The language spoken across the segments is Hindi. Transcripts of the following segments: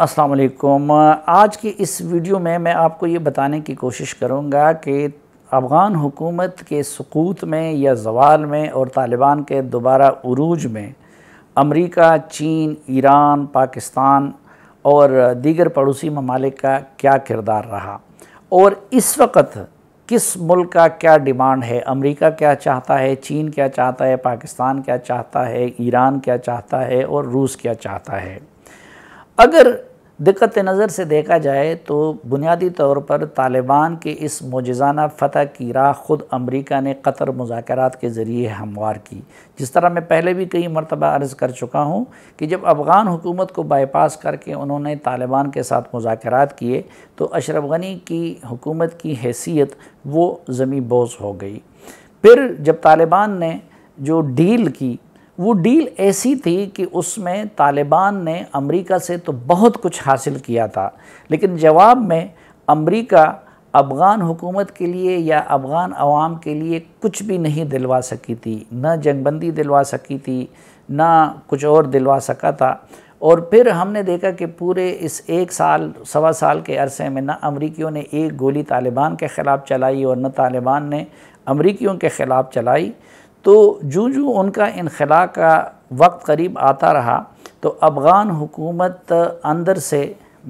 अस्सलाम वालेकुम। आज की इस वीडियो में मैं आपको ये बताने की कोशिश करूँगा कि अफ़गान हुकूमत के सुकूत में या ज़वाल में और तालिबान के दोबारा उरूज में अमेरिका, चीन, ईरान, पाकिस्तान और दीगर पड़ोसी ममालिक का क्या किरदार रहा और इस वक्त किस मुल्क का क्या डिमांड है। अमेरिका क्या चाहता है, चीन क्या चाहता है, पाकिस्तान क्या चाहता है, ईरान क्या चाहता है और रूस क्या चाहता है। अगर दिक्कत नज़र से देखा जाए तो बुनियादी तौर पर तालिबान के इस मोजज़ाना फ़तह की राह ख़ुद अमेरिका ने कतर मुज़ाकरात के ज़रिए हमवार की। जिस तरह मैं पहले भी कई मरतबा अर्ज़ कर चुका हूँ कि जब अफ़गान हुकूमत को बाईपास करके उन्होंने तालिबान के साथ मुज़ाकरात किए तो अशरफ गनी की हुकूमत की हैसियत वो ज़मीं बोझ हो गई। फिर जब तालिबान ने जो डील की वो डील ऐसी थी कि उसमें तालिबान ने अमेरिका से तो बहुत कुछ हासिल किया था, लेकिन जवाब में अमेरिका अफ़गान हुकूमत के लिए या अफ़गान अवाम के लिए कुछ भी नहीं दिलवा सकी थी। न जंगबंदी दिलवा सकी थी, न कुछ और दिलवा सका था। और फिर हमने देखा कि पूरे इस एक साल सवा साल के अरसे में न अमरीकियों ने एक गोली तालिबान के ख़िलाफ़ चलाई और न तालिबान ने अमरीकियों के ख़िलाफ़ चलाई। तो जूँ उनका इनखला का वक्त करीब आता रहा तो अफ़गान हुकूमत अंदर से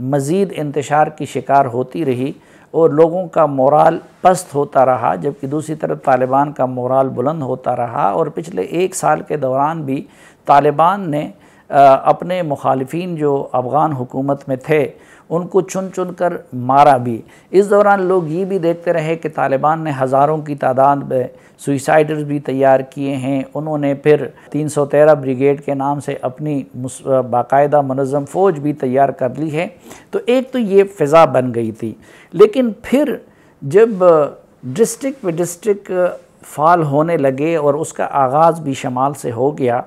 मज़ीद इंतशार की शिकार होती रही और लोगों का मोराल पस्त होता रहा, जबकि दूसरी तरफ तालिबान का मोराल बुलंद होता रहा। और पिछले एक साल के दौरान भी तालिबान ने अपने मुखालिफिन जो अफ़गान हुकूमत में थे उनको चुन चुन कर मारा भी। इस दौरान लोग ये भी देखते रहे कि तालिबान ने हज़ारों की तादाद में सुइसाइडर्स भी तैयार किए हैं। उन्होंने फिर 313 ब्रिगेड के नाम से अपनी बाकायदा मुनज़्ज़म फ़ौज भी तैयार कर ली है। तो एक तो ये फ़िज़ा बन गई थी, लेकिन फिर जब डिस्ट्रिक्ट व डिस्ट्रिक्ट फ़ाल होने लगे और उसका आगाज़ भी शमाल से हो गया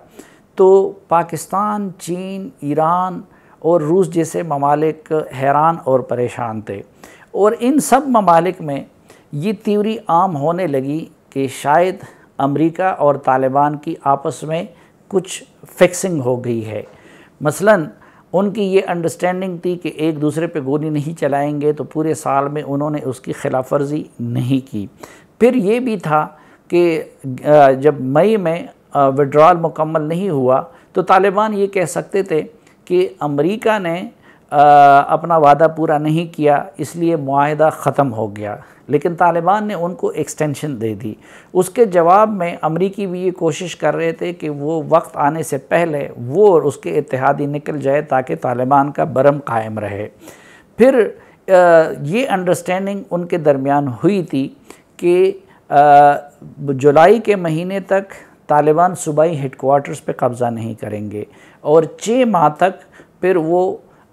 तो पाकिस्तान, चीन, ईरान और रूस जैसे ममालिक हैरान और परेशान थे। और इन सब ममालिक में ये थ्योरी आम होने लगी कि शायद अमेरिका और तालिबान की आपस में कुछ फिक्सिंग हो गई है। मसलन उनकी ये अंडरस्टैंडिंग थी कि एक दूसरे पे गोली नहीं चलाएंगे, तो पूरे साल में उन्होंने उसकी खिलाफ वर्जी नहीं की। फिर ये भी था कि जब मई में विड्रॉल मुकम्मल नहीं हुआ तो तालिबान ये कह सकते थे कि अमेरिका ने अपना वादा पूरा नहीं किया इसलिए मुआहदा ख़त्म हो गया, लेकिन तालिबान ने उनको एक्सटेंशन दे दी। उसके जवाब में अमेरिकी भी ये कोशिश कर रहे थे कि वो वक्त आने से पहले वो और उसके इत्तेहादी निकल जाए ताकि तालिबान का बरम कायम रहे। फिर ये अंडरस्टैंडिंग उनके दरमियान हुई थी कि जुलाई के महीने तक तालिबान सूबाई हेडक्वार्टर्स पे कब्ज़ा नहीं करेंगे और 6 माह तक फिर वो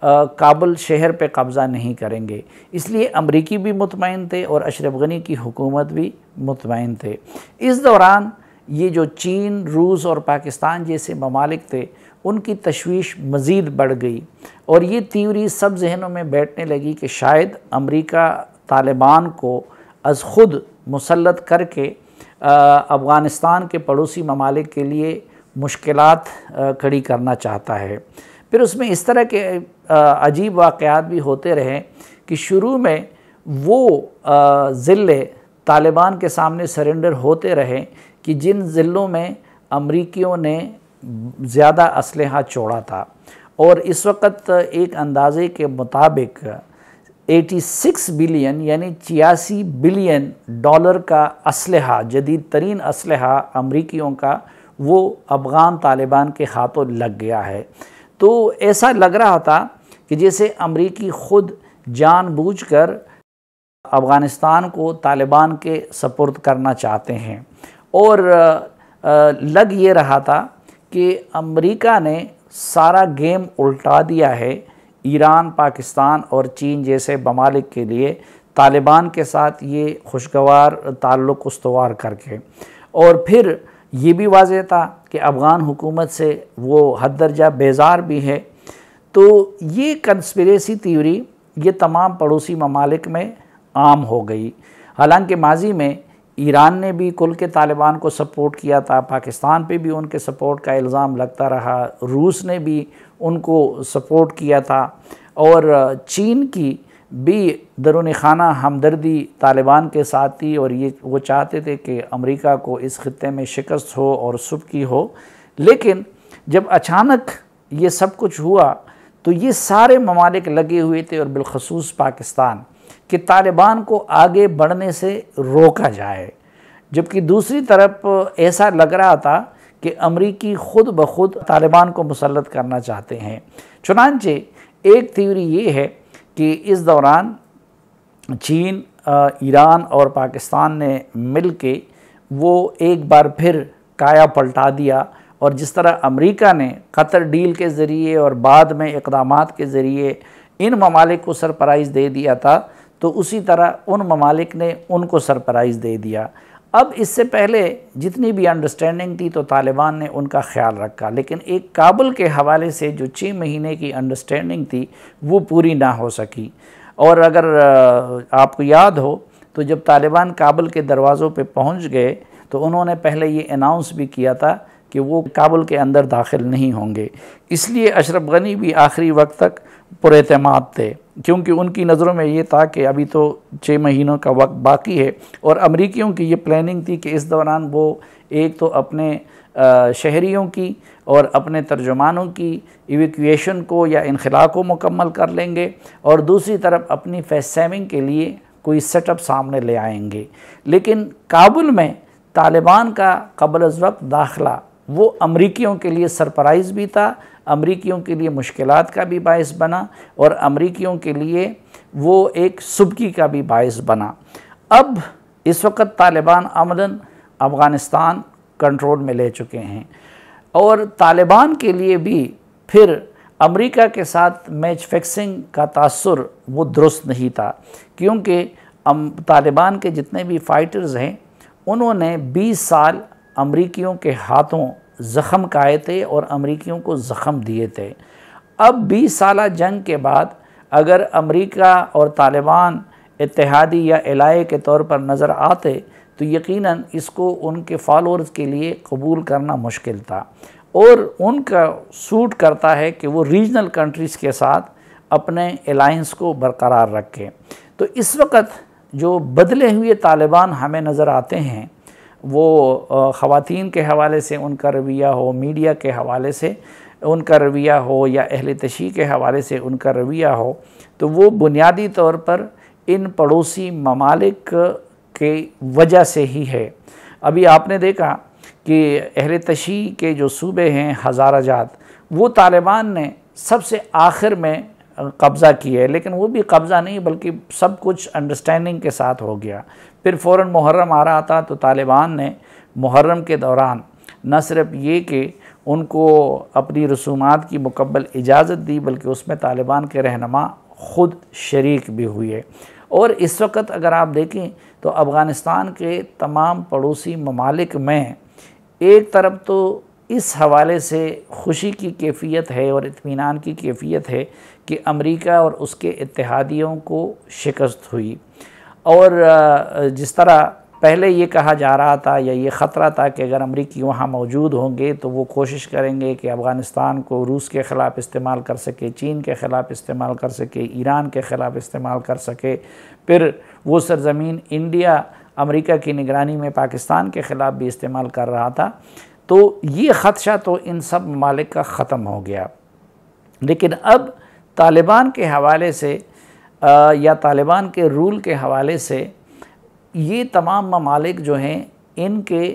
काबुल शहर पे कब्ज़ा नहीं करेंगे। इसलिए अमरीकी भी मुतमईन थे और अशरफ गनी की हुकूमत भी मुतमईन थे। इस दौरान ये जो चीन, रूस और पाकिस्तान जैसे ममालिक थे उनकी तशवीश मज़ीद बढ़ गई और ये थ्योरी सब जहनों में बैठने लगी कि शायद अमरीका तालिबान को अज़ ख़ुद मुसल्लत करके अफ़गानिस्तान के पड़ोसी ममालिक के लिए मुश्किलात खड़ी करना चाहता है। फिर उसमें इस तरह के अजीब वाक़यात भी होते रहे कि शुरू में वो ज़िले तालिबान के सामने सरेंडर होते रहे कि जिन ज़िलों में अमरीकियों ने ज़्यादा असलहा छोड़ा था। और इस वक्त एक अंदाज़े के मुताबिक 86 बिलियन यानी 86 बिलियन डॉलर का असलहा, जदीद तरीन असलहा अमरीकियों का वो अफ़गान तालिबान के हाथों लग गया है। तो ऐसा लग रहा था कि जैसे अमरीकी ख़ुद जानबूझकर अफ़गानिस्तान को तालिबान के सपुर्द करना चाहते हैं। और लग ये रहा था कि अमरीका ने सारा गेम उल्टा दिया है ईरान, पाकिस्तान और चीन जैसे ममालिक के लिए तालिबान के साथ ये खुशगवार ताल्लुक़ उस्तवार करके। और फिर ये भी वाज़ेह था कि अफ़गान हुकूमत से वो हद दर्जा बेजार भी है। तो ये कंस्पिरेसी थ्योरी ये तमाम पड़ोसी ममालिक में आम हो गई। हालांकि माजी में ईरान ने भी कुल के तालिबान को सपोर्ट किया था, पाकिस्तान पे भी उनके सपोर्ट का इल्ज़ाम लगता रहा, रूस ने भी उनको सपोर्ट किया था। और चीन की भी दरूनी खाना हमदर्दी तालिबान के साथ थी और ये वो चाहते थे कि अमेरिका को इस खित्ते में शिकस्त हो और सुबकी हो। लेकिन जब अचानक ये सब कुछ हुआ तो ये सारे ममालिक लगे हुए थे और बिलखसूस पाकिस्तान कि तालिबान को आगे बढ़ने से रोका जाए, जबकि दूसरी तरफ ऐसा लग रहा था कि अमरीकी खुद ब खुद तालिबान को मुसल्लत करना चाहते हैं। चुनांचे एक थ्योरी ये है कि इस दौरान चीन, ईरान और पाकिस्तान ने मिल के वो एक बार फिर काया पलटा दिया और जिस तरह अमेरिका ने कतर डील के ज़रिए और बाद में इक़दामात के ज़रिए इन ममालिक को सरप्राइज़ दे दिया था, तो उसी तरह उन ममालिक ने उनको सरप्राइज़ दे दिया। अब इससे पहले जितनी भी अंडरस्टैंडिंग थी तो तालिबान ने उनका ख्याल रखा, लेकिन एक काबुल के हवाले से जो 6 महीने की अंडरस्टैंडिंग थी वो पूरी ना हो सकी। और अगर आपको याद हो तो जब तालिबान काबुल के दरवाज़ों पे पहुंच गए तो उन्होंने पहले ये अनाउंस भी किया था कि वो काबुल के अंदर दाखिल नहीं होंगे। इसलिए अशरफ गनी भी आखिरी वक्त तक पुरएतमाद थे, क्योंकि उनकी नज़रों में ये था कि अभी तो 6 महीनों का वक्त बाकी है और अमरीकियों की ये प्लानिंग थी कि इस दौरान वो एक तो अपने शहरियों की और अपने तर्जुमानों की इवैक्यूएशन को या इनखला को मुकम्मल कर लेंगे और दूसरी तरफ अपनी फेस सेविंग के लिए कोई सेटअप सामने ले आएंगे। लेकिन काबुल में तालिबान का क़ब्ल अज़ वक्त दाखिला वो अमरीकियों के लिए सरप्राइज़ भी था, अमरीकियों के लिए मुश्किलात का भी बायस बना और अमरीकियों के लिए वो एक सुबकी का भी बायस बना। अब इस वक्त तालिबान अमदन अफ़गानिस्तान कंट्रोल में ले चुके हैं और तालिबान के लिए भी फिर अमेरिका के साथ मैच फिक्सिंग का तासुर वो दुरुस्त नहीं था, क्योंकि तालिबान के जितने भी फ़ाइटर्स हैं उन्होंने 20 साल अमरीकियों के हाथों ज़ख़म खाए थे और अमरीकियों को ज़ख़म दिए थे। अब 20 साल जंग के बाद अगर अमरीका और तालिबान इत्तेहादी या एलाए के तौर पर नज़र आते तो यकीनन इसको उनके फॉलोअर्स के लिए कबूल करना मुश्किल था और उनका सूट करता है कि वो रीजनल कंट्रीज़ के साथ अपने अलायंस को बरकरार रखें। तो इस वक्त जो बदले हुए तालिबान हमें नज़र आते हैं वो ख़वातीन के हवाले से उनका रवैया हो, मीडिया के हवाले से उनका रवैया हो या अहले तशी के हवाले से उनका रवैया हो, तो वो बुनियादी तौर पर इन पड़ोसी ममालिक के वजह से ही है। अभी आपने देखा कि अहले तशी के जो सूबे हैं हज़ाराजात, वो तालिबान ने सबसे आखिर में कब्ज़ा किया है, लेकिन वो भी कब्ज़ा नहीं बल्कि सब कुछ अंडरस्टैंडिंग के साथ हो गया। फिर फ़ौरन मुहर्रम आ रहा था तो तालिबान ने मुहर्रम के दौरान न सिर्फ ये कि उनको अपनी रसूमात की मुकम्मल इजाज़त दी बल्कि उसमें तालिबान के रहनुमा ख़ुद शरीक भी हुए। और इस वक्त अगर आप देखें तो अफ़गानिस्तान के तमाम पड़ोसी ममालिक में एक तरफ तो इस हवाले से खुशी की कैफियत है और इत्मीनान की कैफियत है कि अमेरिका और उसके इत्तेहादियों को शिकस्त हुई। और जिस तरह पहले ये कहा जा रहा था या ये ख़तरा था कि अगर अमरीकी वहाँ मौजूद होंगे तो वो कोशिश करेंगे कि अफ़गानिस्तान को रूस के ख़िलाफ़ इस्तेमाल कर सके, चीन के ख़िलाफ़ इस्तेमाल कर सके, ईरान के ख़िलाफ़ इस्तेमाल कर सके। फिर वो सरज़मीन इंडिया अमेरिका की निगरानी में पाकिस्तान के ख़िलाफ़ भी इस्तेमाल कर रहा था। तो ये ख़दशा तो इन सब ममालिक का ख़त्म हो गया। लेकिन अब तालिबान के हवाले से या तालिबान के रूल के हवाले से ये तमाम ममालिक जो हैं इनके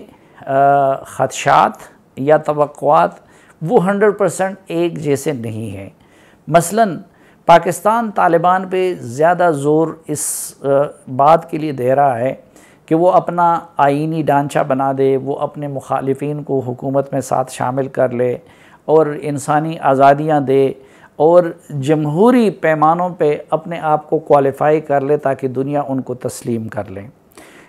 ख़दशात या तवक्कुआत वो 100% एक जैसे नहीं हैं। मसलन पाकिस्तान तालिबान पे ज़्यादा ज़ोर इस बात के लिए दे रहा है कि वो अपना आईनी ढांचा बना दे, वो अपने मुखालिफिन को हुकूमत में साथ शामिल कर ले और इंसानी आज़ादियाँ दे और जमहूरी पैमानों पे अपने आप को क्वालिफ़ाई कर ले ताकि दुनिया उनको तस्लीम कर ले।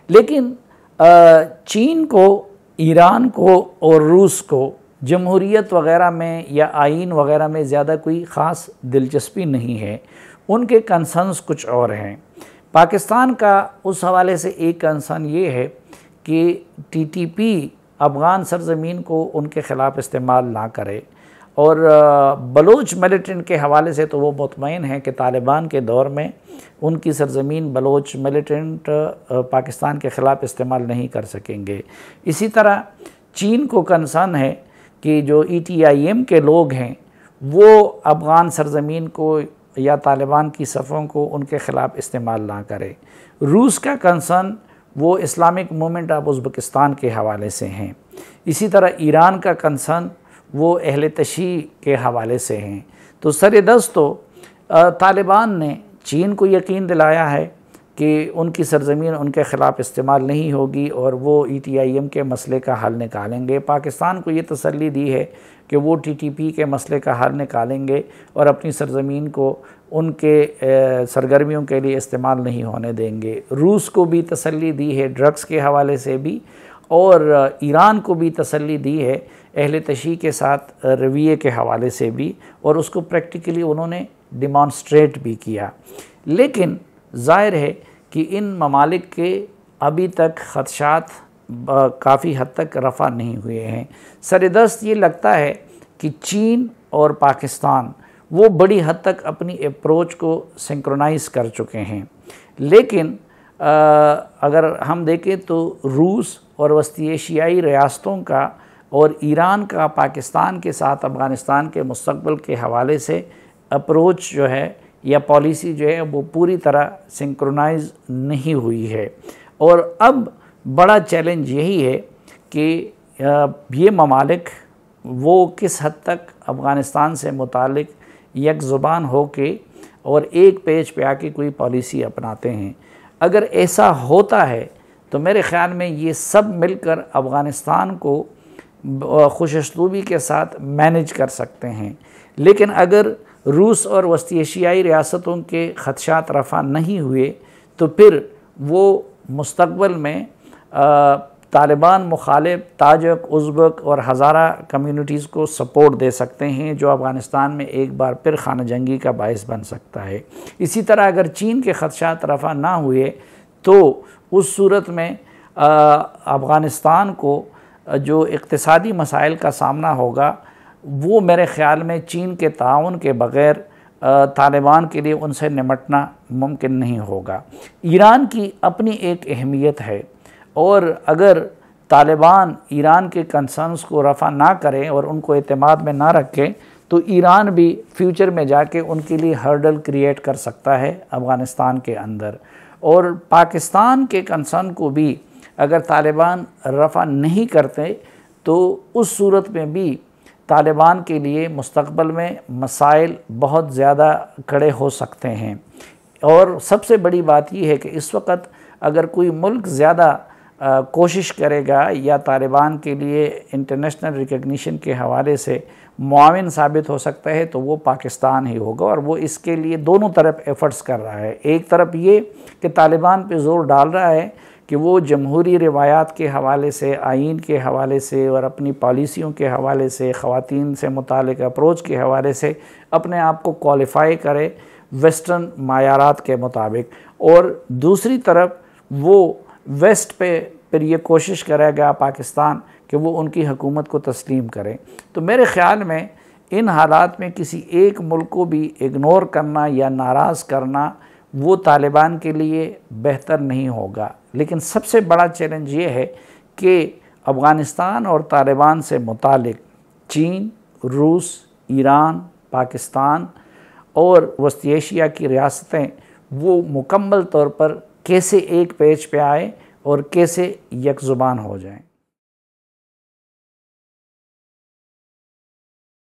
लेकिन चीन को, ईरान को और रूस को जमहूरियत वग़ैरह में या आइन वग़ैरह में ज़्यादा कोई ख़ास दिलचस्पी नहीं है, उनके कंसर्न्स कुछ और हैं। पाकिस्तान का उस हवाले से एक कंसर्न ये है कि टीटीपी अफ़गान सरज़मीन को उनके ख़िलाफ़ इस्तेमाल ना करे और बलोच मिलिटेंट के हवाले से तो वो मुतमईन है कि तालिबान के दौर में उनकी सरज़मीन बलोच मिलिटेंट पाकिस्तान के ख़िलाफ़ इस्तेमाल नहीं कर सकेंगे। इसी तरह चीन को कंसर्न है कि जो ETIM के लोग हैं वो अफ़गान सरज़मीन को या तालिबान की सफ़ों को उनके ख़िलाफ़ इस्तेमाल ना करे। रूस का कंसर्न वो इस्लामिक मूवमेंट ऑफ उज़्बेकिस्तान के हवाले से हैं। इसी तरह ईरान का कंसर्न वो अहले तशी के हवाले से हैं। तो सरेदस्त तो तालिबान ने चीन को यकीन दिलाया है कि उनकी सरज़मीन उनके ख़िलाफ़ इस्तेमाल नहीं होगी और वो ETIM के मसले का हल निकालेंगे। पाकिस्तान को ये तसल्ली दी है कि वो TTP के मसले का हल निकालेंगे और अपनी सरज़मीन को उनके सरगर्मियों के लिए इस्तेमाल नहीं होने देंगे। रूस को भी तसल्ली दी है ड्रग्स के हवाले से भी, और ईरान को भी तसल्ली दी है अहले तशी के साथ रवैये के हवाले से भी, और उसको प्रैक्टिकली उन्होंने डिमॉन्स्ट्रेट भी किया। लेकिन ज़ाहिर है कि इन ममालिक के अभी तक ख़दशात काफ़ी हद तक रफ़ा नहीं हुए हैं। सरेदस्त ये लगता है कि चीन और पाकिस्तान वो बड़ी हद तक अपनी अप्रोच को सिंक्रोनाइज़ कर चुके हैं। लेकिन अगर हम देखें तो रूस और वस्ती एशियाई रियासतों का और ईरान का पाकिस्तान के साथ अफ़गानिस्तान के मुस्तक़बिल के हवाले से अप्रोच जो है या पॉलिसी जो है वो पूरी तरह सिंक्रोनाइज़ नहीं हुई है। और अब बड़ा चैलेंज यही है कि ये ममालिक वो किस हद तक अफ़गानिस्तान से मुतालिक यकज़ुबान हो के और एक पेज पे आके कोई पॉलिसी अपनाते हैं। अगर ऐसा होता है तो मेरे ख़्याल में ये सब मिलकर अफ़गानिस्तान को खुशअस्लूबी के साथ मैनेज कर सकते हैं। लेकिन अगर रूस और वस्ती एशियाई रियासतों के ख़दशात रफ़ा नहीं हुए तो फिर वो मुस्तक़बिल में तालिबान मुखालिफ ताजिक, उज़्बेक और हज़ारा कम्युनिटीज़ को सपोर्ट दे सकते हैं, जो अफ़गानिस्तान में एक बार फिर खाना जंगी का बायस बन सकता है। इसी तरह अगर चीन के ख़दशात रफ़ा ना हुए तो उस सूरत में अफ़गानिस्तान को जो इक़्तिसादी मसाइल का सामना होगा वो मेरे ख़्याल में चीन के ताउन के बग़ैर तालिबान के लिए उनसे निमटना मुमकिन नहीं होगा। ईरान की अपनी एक अहमियत है, और अगर तालिबान ईरान के कंसर्न्स को रफ़ा ना करें और उनको एतमाद में ना रखें तो ईरान भी फ्यूचर में जाके उनके लिए हर्डल क्रिएट कर सकता है अफ़गानिस्तान के अंदर। और पाकिस्तान के कंसर्न को भी अगर तालिबान रफ़ा नहीं करते तो उस सूरत में भी तालिबान के लिए मुस्तक़बिल में मसाइल बहुत ज़्यादा खड़े हो सकते हैं। और सबसे बड़ी बात यह है कि इस वक्त अगर कोई मुल्क ज़्यादा कोशिश करेगा या तालिबान के लिए इंटरनेशनल रिकग्निशन के हवाले से मुआविन साबित हो सकता है तो वो पाकिस्तान ही होगा, और वो इसके लिए दोनों तरफ एफ़र्ट्स कर रहा है। एक तरफ ये कि तालिबान पे ज़ोर डाल रहा है कि वो जमहूरी रिवायात के हवाले से, आइन के हवाले से और अपनी पॉलिसियों के हवाले से, ख़वातीन से मुतालिक अप्रोच के हवाले से अपने आप को क्वालिफ़ाई करे वेस्टर्न मायारात के मुताबिक, और दूसरी तरफ वो वेस्ट पे फिर ये कोशिश करेगा पाकिस्तान कि वो उनकी हुकूमत को तस्लीम करें। तो मेरे ख़्याल में इन हालात में किसी एक मुल्क को भी इग्नोर करना या नाराज़ करना वो तालिबान के लिए बेहतर नहीं होगा। लेकिन सबसे बड़ा चैलेंज ये है कि अफ़गानिस्तान और तालिबान से मुतालिक चीन, रूस, ईरान, पाकिस्तान और वस्ती एशिया की रियासतें वो मुकम्मल तौर पर कैसे एक पेज पे आए और कैसे यकजुबान हो जाएं।